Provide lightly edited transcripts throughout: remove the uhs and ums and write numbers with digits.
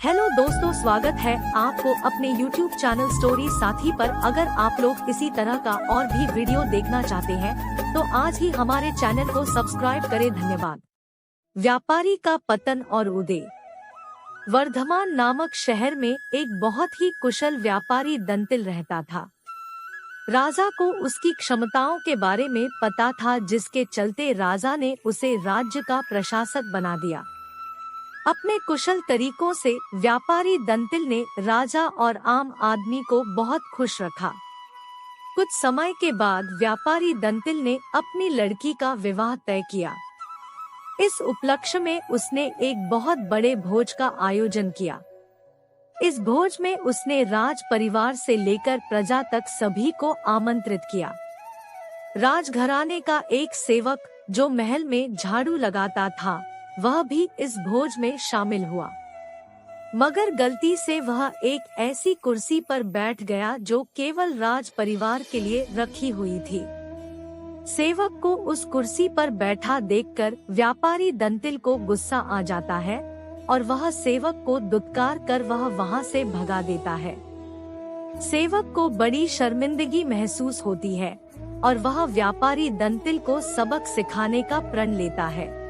Hello दोस्तों, स्वागत है आपको अपने YouTube चैनल स्टोरी साथी पर। अगर आप लोग इसी तरह का और भी वीडियो देखना चाहते हैं तो आज ही हमारे चैनल को सब्सक्राइब करें। धन्यवाद। व्यापारी का पतन और उदय। वर्धमान नामक शहर में एक बहुत ही कुशल व्यापारी दंतिल रहता था। राजा को उसकी क्षमताओं के बारे में पता था, जिसके चलते राजा ने उसे राज्य का प्रशासक बना दिया। अपने कुशल तरीकों से व्यापारी दंतिल ने राजा और आम आदमी को बहुत खुश रखा। कुछ समय के बाद व्यापारी दंतिल ने अपनी लड़की का विवाह तय किया। इस उपलक्ष्य में उसने एक बहुत बड़े भोज का आयोजन किया। इस भोज में उसने राज परिवार से लेकर प्रजा तक सभी को आमंत्रित किया। राजघराने का एक सेवक जो महल में झाड़ू लगाता था, वह भी इस भोज में शामिल हुआ, मगर गलती से वह एक ऐसी कुर्सी पर बैठ गया जो केवल राज परिवार के लिए रखी हुई थी। सेवक को उस कुर्सी पर बैठा देखकर व्यापारी दंतिल को गुस्सा आ जाता है और वह सेवक को दुत्कार कर वह वहां से भगा देता है। सेवक को बड़ी शर्मिंदगी महसूस होती है और वह व्यापारी दंतिल को सबक सिखाने का प्रण लेता है।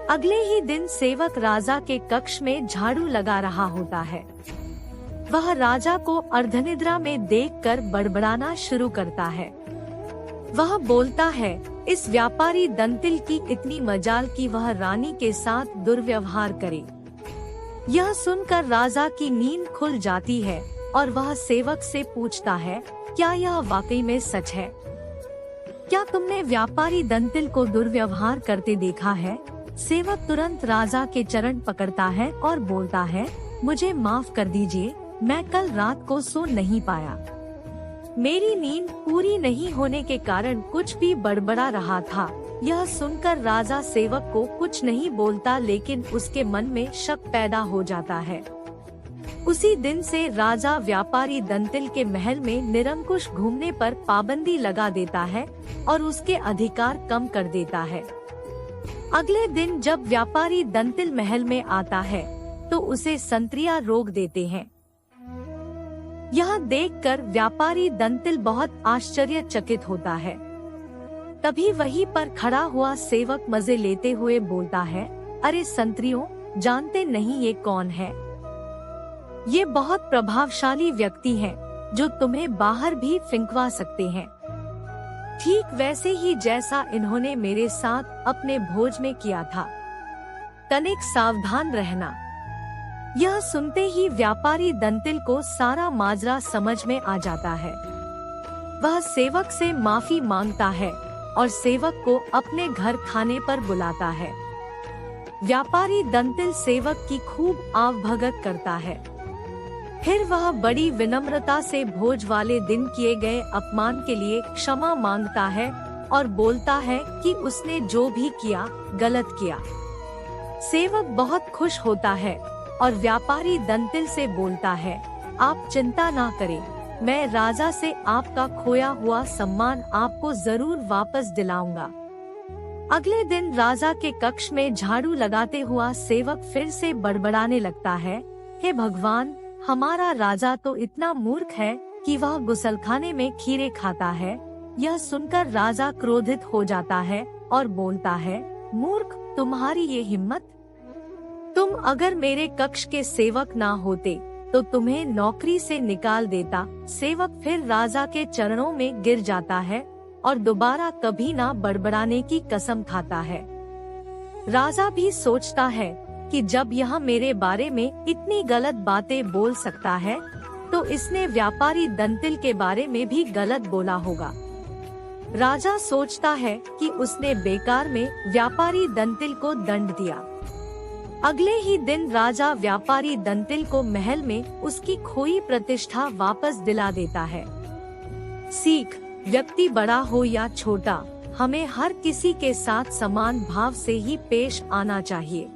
अगले ही दिन सेवक राजा के कक्ष में झाड़ू लगा रहा होता है। वह राजा को अर्धनिद्रा में देखकर बड़बड़ाना शुरू करता है। वह बोलता है, इस व्यापारी दंतिल की इतनी मजाल कि वह रानी के साथ दुर्व्यवहार करे। यह सुनकर राजा की नींद खुल जाती है और वह सेवक से पूछता है, क्या यह वाकई में सच है? क्या तुमने व्यापारी दंतिल को दुर्व्यवहार करते देखा है? सेवक तुरंत राजा के चरण पकड़ता है और बोलता है, मुझे माफ कर दीजिए, मैं कल रात को सो नहीं पाया। मेरी नींद पूरी नहीं होने के कारण कुछ भी बड़बड़ा रहा था। यह सुनकर राजा सेवक को कुछ नहीं बोलता, लेकिन उसके मन में शक पैदा हो जाता है। उसी दिन से राजा व्यापारी दंतिल के महल में निरंकुश घूमने पर पाबंदी लगा देता है और उसके अधिकार कम कर देता है। अगले दिन जब व्यापारी दंतिल महल में आता है तो उसे संतरिया रोक देते हैं। यह देखकर व्यापारी दंतिल बहुत आश्चर्यचकित होता है। तभी वहीं पर खड़ा हुआ सेवक मजे लेते हुए बोलता है, अरे संतरियों, जानते नहीं ये कौन है? ये बहुत प्रभावशाली व्यक्ति हैं, जो तुम्हें बाहर भी फिंकवा सकते हैं, ठीक वैसे ही जैसा इन्होंने मेरे साथ अपने भोज में किया था। तनिक सावधान रहना। यह सुनते ही व्यापारी दंतिल को सारा माजरा समझ में आ जाता है। वह सेवक से माफी मांगता है और सेवक को अपने घर खाने पर बुलाता है। व्यापारी दंतिल सेवक की खूब आवभगत करता है। फिर वह बड़ी विनम्रता से भोज वाले दिन किए गए अपमान के लिए क्षमा मांगता है और बोलता है कि उसने जो भी किया गलत किया। सेवक बहुत खुश होता है और व्यापारी दंतिल से बोलता है, आप चिंता ना करें, मैं राजा से आपका खोया हुआ सम्मान आपको जरूर वापस दिलाऊंगा। अगले दिन राजा के कक्ष में झाड़ू लगाते हुआ सेवक फिर से बड़बड़ाने लगता है, हे भगवान, हमारा राजा तो इतना मूर्ख है कि वह गुसलखाने में खीरे खाता है। यह सुनकर राजा क्रोधित हो जाता है और बोलता है, मूर्ख, तुम्हारी ये हिम्मत! तुम अगर मेरे कक्ष के सेवक ना होते तो तुम्हें नौकरी से निकाल देता। सेवक फिर राजा के चरणों में गिर जाता है और दोबारा कभी ना बड़बड़ाने की कसम खाता है। राजा भी सोचता है कि जब यह मेरे बारे में इतनी गलत बातें बोल सकता है तो इसने व्यापारी दंतिल के बारे में भी गलत बोला होगा। राजा सोचता है कि उसने बेकार में व्यापारी दंतिल को दंड दिया। अगले ही दिन राजा व्यापारी दंतिल को महल में उसकी खोई प्रतिष्ठा वापस दिला देता है। सीख, व्यक्ति बड़ा हो या छोटा, हमें हर किसी के साथ समान भाव से ही पेश आना चाहिए।